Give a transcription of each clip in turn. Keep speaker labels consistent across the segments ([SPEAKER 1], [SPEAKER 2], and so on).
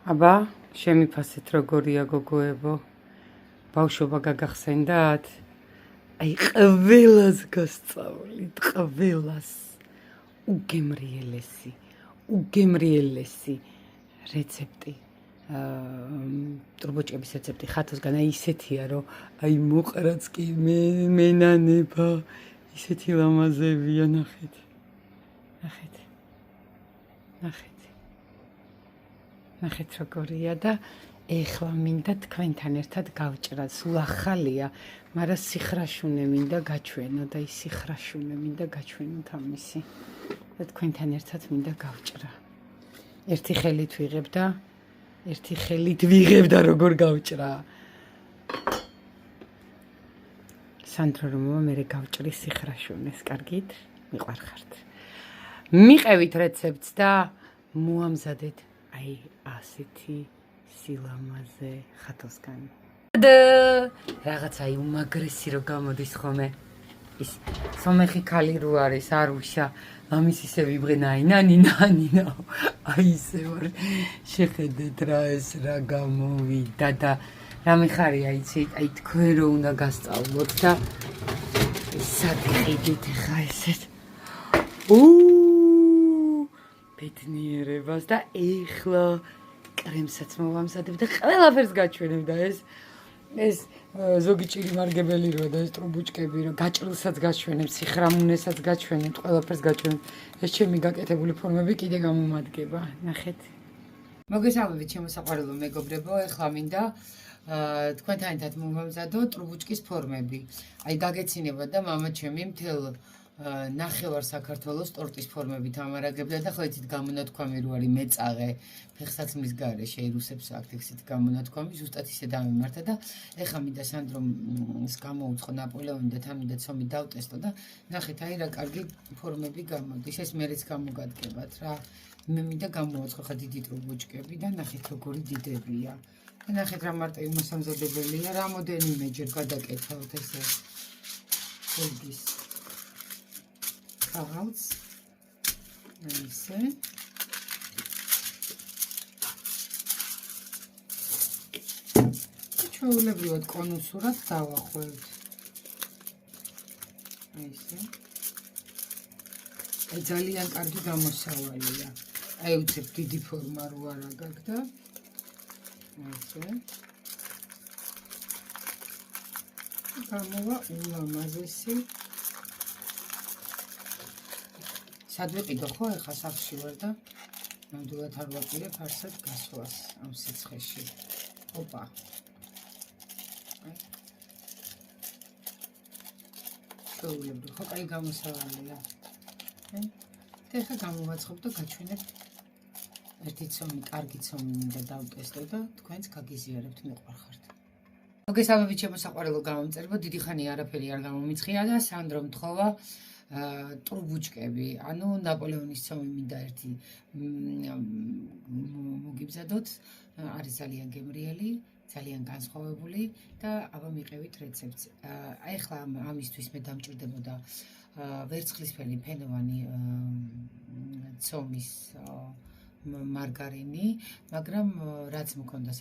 [SPEAKER 1] აბა, შემიფასეთ როგორია გოგოებო. ბავშვობა გაგახსენდათ? აი, ყველას გასწავლით, ყველას. უგემრიელესი რეცეპტი. ტრუბოჭკების რეცეპტი ხათოსგან აი ისეთია, რომ აი მოყრაც კი მენანება, ისეთი ლამაზებია, ნახეთ. ნახეთ როგორია და ეხლა მინდა თქვენთან ერთად გავჭრა. სულ ახალია, მაგრამ სიხრაშუნე მინდა გაჩვენო და ის სიხრაშუნე მინდა გაჩვენოთ ამისი. და თქვენთან ერთად მინდა გავჭრა. ერთი ხელით ვიღებ და ერთი ხელით ვიღებ და როგორ გავჭრა. სანდრო რომობა მე გავჭრი სიხრაშუნეს, კარგით? მიყვარხართ. მიყევით რეცეპტს და მოამზადეთ აი ასეთი სილამაზე ხათოსგან. რაღაცა უმაგრესი რო გამოდის ხოლმე. ის სომეხი ქალი რო არის, არ უშა, ამის ისე ვიბრენა, ნანინა. აი ისე ვარ. შეხედეთ რა ეს რა გამოვიდა და რა მიხარია იცით, აი თქვენ რო უნდა გასწავლოთ და საგიყიდით ხა ესეთ. ბედნიერებას და ეხლა კრემსაც მოვამზადებ და ყველაფერს გაჩვენებ და ეს ზოგი ჭირი მარგებელი როა და ეს ტრუბუჭკები რო გაჭრილსაც გაჩვენებ, სიხრამუნესაც გაჩვენებ, ყველაფერს გაჩვენებ. ეს ჩემი გაკეთებული ფორმები კიდე გამომადგება. ნახეთ. მოგესალმებით ჩემო საყვარელო მეგობრებო, ეხლა მინდა თქვენთან ერთად მოვამზადო ტრუბუჭკის ფორმები. აი გაგეცინება და მამა ჩემი მთელ ნახევარ საქართველოს ტორტის ფორმებით ამარაგებდა და ხო იცით გამონათქვამი რო არის მეწაღე ფეხსაცმლის გარეშე ირუსებს აქ ისეთ გამონათქვამი ზუსტად ისე დამემართა და ეხლა მინდა სანდრომს გამოუცხო ნაპოლეონი და თან მინდა ცომი დავტესტო და ნახეთ აი რა კარგი ფორმები გამოდის ეს მეც გამოგადგებათ რა მე მინდა გამოვაცხო ხა დიდი ტრუბუჭკები და ნახეთ როგორი დიდებია და ნახეთ რა მარტივი მოსამზადებელია რამოდენიმეჯერ გადაკეთავთ ესე ხოდის Carrots, ისე. ჩვეულებრივად კონუსურად დავახვევთ. ისე. აი ძალიან კარგი გამოსავალია. აი უცებ დიდი ფორმა რო არა გაგდა. ისე. გამოვა ულამაზესი. სად ვიყიდო ხო ეხა სახში ვარ და ნამდვილად არ ვაპირებ არსად გასვლას ამ სიცხეში. ოპა. ჩვეულებრივ ხო კაი გამოსავალია. და ეხა გამოვაცხობ და გაჩვენებ ერთი ცომი, კარგი ცომი მინდა დავტესტო და თქვენც გაგიზიარებთ მიყვარხართ. მოგესალმებით ჩემო საყვარელო გამომწერებო, დიდი ხანი არაფერი არ გამომიცხია და სანდრომ თხოვა ტრუბუჭკები, ანუ ნაპოლეონის ცომი მინდა ერთი მოგიბზადოთ, არის ძალიან გემრიელი, ძალიან განსხვავებული და აბა მიყევით რეცეპტს. აი ახლა ამისთვის მე დამჭირდებოდა ვერცხლისფერი ფენოვანი ცომის მარგარინი, მაგრამ რაც მქონდა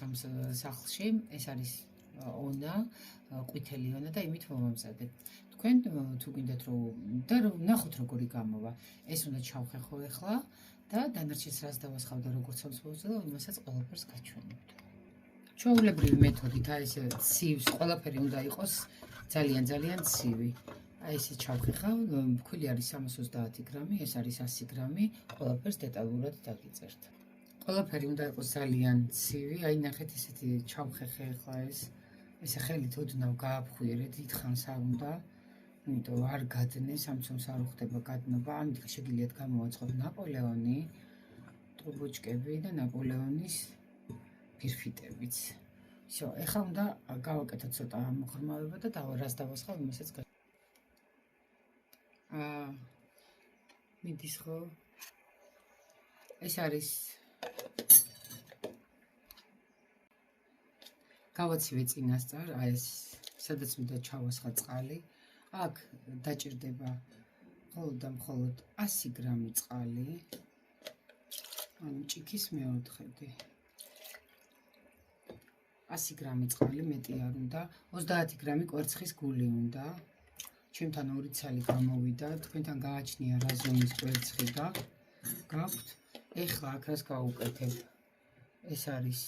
[SPEAKER 1] სახლში, ეს არის ონა, ყვითელი ონა და იმით მოვამზადებ. თქვენ თუ გინდათ რომ ნახოთ როგორი გამოვა. ეს უნდა ჩავხეხო ახლა და დანარჩენს რაც დავასხავ და როგორც მომწონს, იმასაც ყველაფერს გაჩვენებთ. ჩვეულებრივი მეთოდით აი ესე ცივს ყველაფერი უნდა იყოს ძალიან ცივი. აი ესე ჩავხეხავ, ფქვილი არის 330 გრამი, ეს არის 100 გრამი, ყველაფერს დეტალურად დაგიწერთ. ყველაფერი უნდა იყოს ძალიან ცივი, აი ნახეთ ესეთი ჩავხეხე ახლა ესე ხელით ოდნავ გააფხვიერე, დიდხანს არ უნდა. იმიტომ არ გადნეს, ამ ცომს არ უხდება გადნობა, ამით შეგიძლიათ გამოვაცხოთ ნაპოლეონი, ტრუბუჭკები და ნაპოლეონის ფირფიტებიც. всё, ეხლა უნდა გავაკეთოთ ცოტა მოხრმავება და რას დავასხავ, იმასაც მიდის ხო? ეს არის გავაცივე წინასწარ, აი ეს სადაც მინდა ჩავასხა წყალი. აქ დაჭირდება მხოლოდ და მხოლოდ 100 გრამი წყალი. ანუ ჭიქის მეოთხედი. 100 გრამი წყალი მეტი არ უნდა, 30 გრამი კვერცხის გული უნდა. Ჩემთან 2 ცალი გამოვიდა, თქვენთან გააჩნია რა ზომის კვერცხი გაქვთ. ეხლა აქ რას გავუკეთებ? ეს არის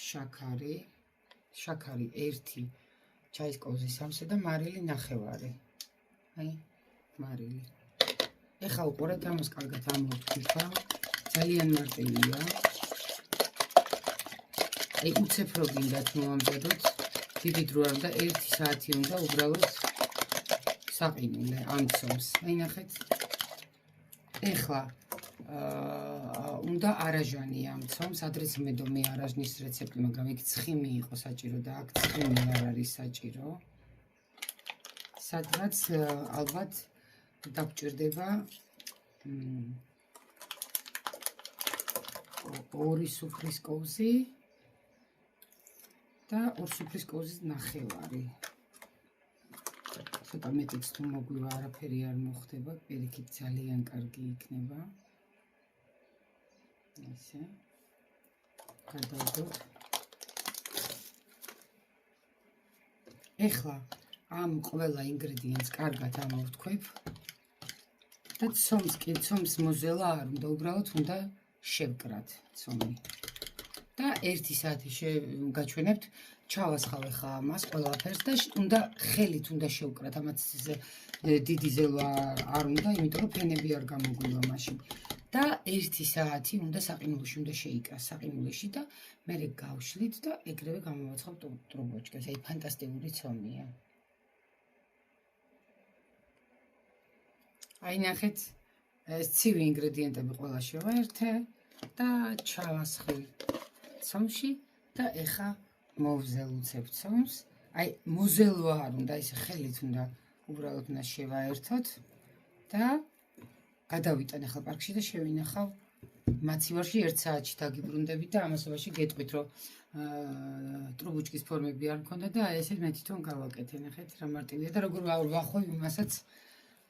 [SPEAKER 1] შაქარი 1 ჩაის კოვზი 3 და მარილი 9. აი, მარილი. ეხლა უყურეთ ამას კარგად ამოვთქვით, ძალიან მარტივია. აი, უცებ რო გინდათ მოამზადოთ, დიდი დრო არ უნდა 1 საათი უნდა უბრალოდ საყინულე ამ ცომს. აი, ნახეთ. ეხლა უნდა არაჟანი ამ ცომს, ადრეც მედო მე არაჟნის რეცეპტი, მაგრამ იქ ცხიმი იყო საჭირო და აქ ცხიმი არ არის საჭირო. სადღაც ალბათ დაგჭირდება 2 სუფრის კოვზი და 2 სუფრის კოვზის 9. ცოტა მეტიც თუ მოგვივა, არაფერი არ მოხდება, პირიქით ძალიან კარგი იქნება. ესე. გადავდოთ. ეხლა ამ ყველა ინგრედიენტს კარგად ამოვთქვებ და ცომს მოზელა არ უნდა, უბრალოდ უნდა შევკრათ ცომი. და 1 საათი გაჩვენებთ, ჩავასხავ ხა ამას ყველაფერს და უნდა ხელით უნდა შევკრათ, ამაც დიდი ზელვა არ უნდა, იმიტომ რომ ფენები არ გამოგვივა მაშინ. და 1 საათი უნდა საყინულში უნდა შეიკრას საყინულში და მერე გავშლით და ეგრევე გამოვაცხავთ ტრუბოჩკას. აი, ფანტასტიკური ცომია. აი, ნახეთ, ეს ცივი ინგრედიენტები ყველა შევაერთე და ჩავასხივ ცომში და ეხა მოვზელუცებ ცომს. აი, მოზელვა არ უნდა, ისე ხელით უნდა უბრალოდ უნდა შევაერთოთ და გადავიტან ახლა პარკში და შევინახავ მაცივარში 1 საათში დაგიბრუნდებით და ამასობაში გეტყვით, რომ ტრუბუჩკის ფორმები არ მქონდა და აი ესე მე თვითონ გავაკეთე. ნახეთ, რა მარტივია და როგორ ვახვევ იმასაც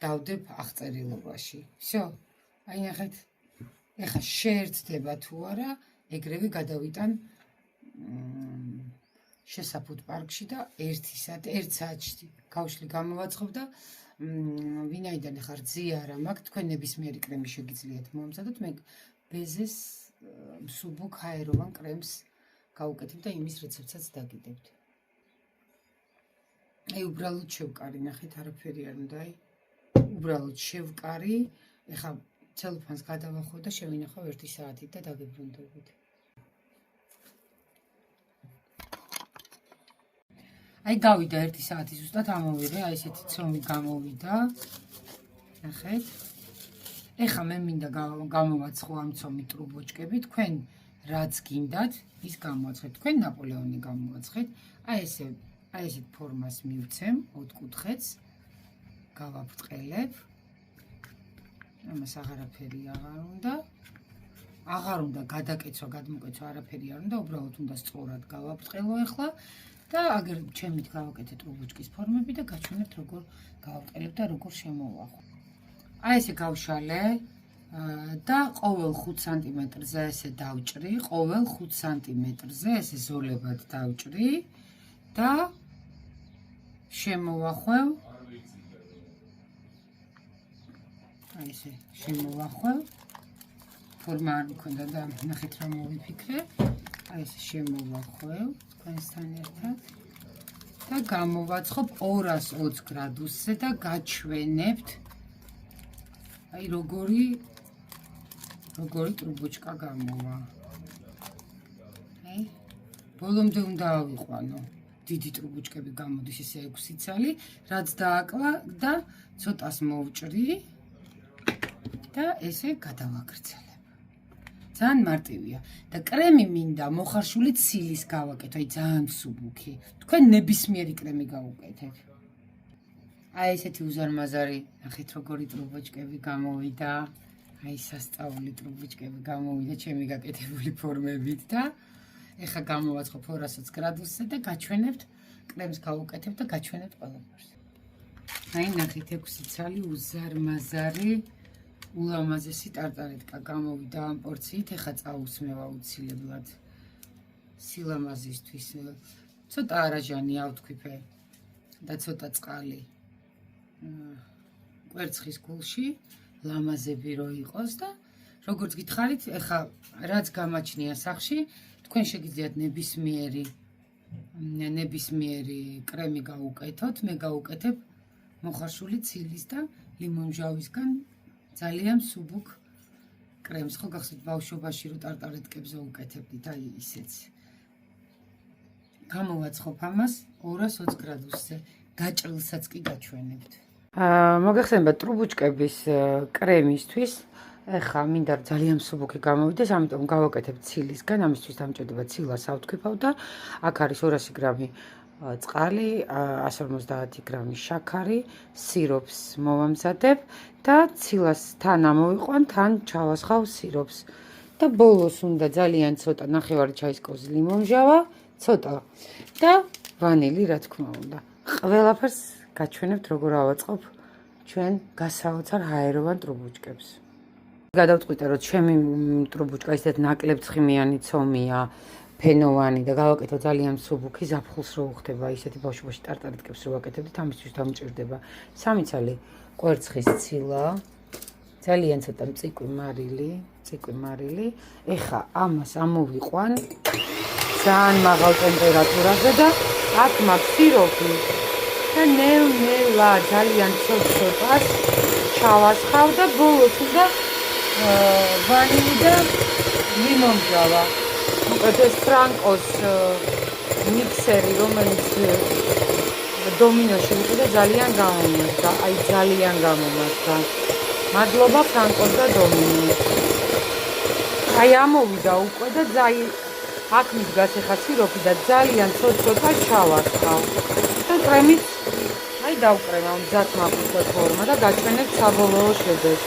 [SPEAKER 1] დავდებ აღწერილობაში. всё. აი ნახეთ. ეხლა შეერთდება თუ არა, ეგრევე გადავიტან შესაფუთ პარკში და 1 საათში გავშლი გამოვაცხობ და ვინაიდან ახლა რძია არა მაქვს, თქვენ ნებისმიერი კრემი შეგიძლიათ მოამზადოთ, მე ბეზეს მსუბუქ ჰაეროვან კრემს გავუკეთებ და იმის რეცეპტსაც დაგიდებთ. აი, უბრალოდ შევკარი, ნახეთ, არაფერი არ უნდა, აი, უბრალოდ შევკარი, ეხლა ცელოფანს გადავახო და შევინახავ 1 საათით და დაგიბრუნდებით. აი, გავიდა 1 საათი ზუსტად ამოვიღე, აი ესეთი ცომი გამოვიდა. ნახეთ. ეხლა მე მინდა გამოვაცხო ამ ცომი ტრუბოჩკები, თქვენ რაც გინდათ, ის გამოვაცხეთ. თქვენ ნაპოლეონი გამოვაცხეთ. აი ესეთ ფორმას მივცემ, 4 კუთხეთს. გავაბრტყელებ. ამას აღარაფერი აღარ უნდა გადაკეცვა, გადმოკეცვა, არაფერი არ უნდა, უბრალოდ უნდა სწორად გავაბრტყელო ეხლა. და აგერ ჩემით გავაკეთე ტრუბოჩკის ფორმები და გაჩვენებთ როგორ გავაბრტყელებ და როგორ შემოვახო. აი ესე გავშალე და ყოველ 5 სანტიმეტრზე ესე დავჭრი, ყოველ 5 სანტიმეტრზე ესე ზოლებად დავჭრი და შემოვახვევ. აი ესე შემოვახვევ. ფორმა არ მქონდა და ნახეთ რა მოვიფიქრე. აი ესე შემოვახვევ თქვენთან ერთად და გამოვაცხობ 220 გრადუსზე და გაჩვენებთ აი როგორი ტრუბოჩკა გამოვა. აი, ბოლომდე უნდა ავიყვანო. დიდი ტრუბოჩკები გამოდის ესე 6 ცალი, რაც დააკლა და ცოტას მოვჭრი და ესე გადავაგრძელებ. ძალიან მარტივია და კრემი მინდა მოხარშული ცილის გავაკეთო, აი ძალიან მსუბუქი. თქვენ ნებისმიერი კრემი გავუკეთეთ. აი ესეთი უზარმაზარი, ნახეთ როგორი ტრუბოჩკები გამოვიდა. აი სასწაული ტრუბოჩკები გამოვიდა ჩემი გაკეთებული ფორმებით და ეხლა გამოვაცხობ 220 გრადუსზე და გაჩვენებთ კრემს გავუკეთებ და გაჩვენებთ ყველაფერს. აი ნახეთ 6 ცალი უზარმაზარი ულამაზესი ტარტარეტკა გამოვიდა ამ პორციით, ეხლა წაუსმევ აუცილებლად სილამაზისთვის ცოტა არაჟანი ავთქვიფე და ცოტა წყალი კვერცხის გულში ლამაზები რო იყოს და როგორც გითხარით, ეხა რაც გამაჩნია სახში, თქვენ შეგიძლიათ ნებისმიერი კრემი გაუკეთოთ, მე გავუკეთებ მოხარშული ცილის და ლიმონჟავისგან ძალიან სუბუქ კრემს, ხო გახსოვთ ბავშვობაში რო ტარტარეტკებზე უკეთებდით, აი ისეც. გამოვაცხობ ამას 220 გრადუსზე, გაჭრილსაც კი გაჩვენებთ. მოგეხსენება ტრუბუჩკების კრემისთვის ეხა მინდა ძალიან მსუბუქი გამოვიდეს, ამიტომ გავაკეთებ ცილისგან, ამისთვის დამჭირდება ცილას ავთქვიფავ და აქ არის 200 გრამი წყალი, 150 გრამი შაქარი, სიროფს მოვამზადებ და ცილას თან ამოვიყვან, თან ჩავასხავ სიროფს და ბოლოს უნდა ძალიან ცოტა ნახევარი ჩაის კოვზი ლიმონჟავა, ცოტა და ვანილი, რა თქმა უნდა. ყველაფერს გაჩვენებთ როგორ ავაწყობ ჩვენ გასაოცარ ჰაეროვან ტრუბუჩკებს. გადავწყვიტე რომ ჩემი ტრუბუჩკა ისეთ ნაკლებ ცხიმიანი ცომია, ფენოვანი და გავაკეთო ძალიან მსუბუქი, ზაფხულს რო უხდება ისეთი ბავშვობაში ტარტარეტკებს რო ვაკეთებდით, ამისთვის დამჭირდება 3 ცალი კვერცხის ცილა, ძალიან ცოტა მწიკვი მარილი. ეხა ამას ამოვიყვან ძალიან მაღალ ტემპერატურაზე და აქ მაქვს სიროფი და ნელ-ნელა ძალიან ცოტ-ცოტას ჩავასხავ და ბოლოს უნდა ვანილი და ლიმონჟავა. მოკლედ ეს ფრანკოს მიქსერი, რომელიც დომინოში ვიყიდა, ძალიან გამომართა, აი ძალიან გამომართა. მადლობა ფრანკოს და დომინოს. აი ამოვიდა უკვე და აქ მიდგას ეხა სიროფი და ძალიან ცოტ-ცოტა ჩავასხავ. და კრემით აი დავკრემა მზად მაყურე ფორმა და გაჩვენებ საბოლოო შედეგს.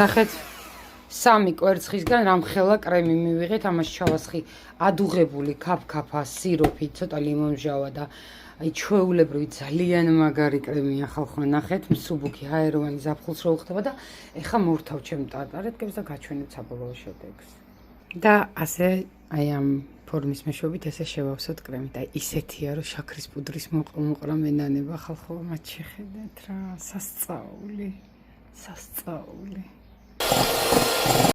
[SPEAKER 1] ნახეთ 3 კვერცხისგან რამხელა კრემი მივიღეთ, ამას ჩავასხი ადუღებული ქაფქაფა, სიროფი, ცოტა ლიმონჟავა და აი ჩვეულებრივი ძალიან მაგარი კრემია ხალხო, ნახეთ, მსუბუქი ჰაეროვანი ზაფხულს რო უხდება და ეხა მოვთავ ჩემ ტარტარეტკებს და გაჩვენებ საბოლოო შედეგს. და ასე აი ამ ფორმის მეშვეობით ესე შევავსოთ კრემით. აი ისეთია რომ შაქრის პუდრის მოყრა მენანება ხალხო, მათ შეხედეთ რა, სასწაული.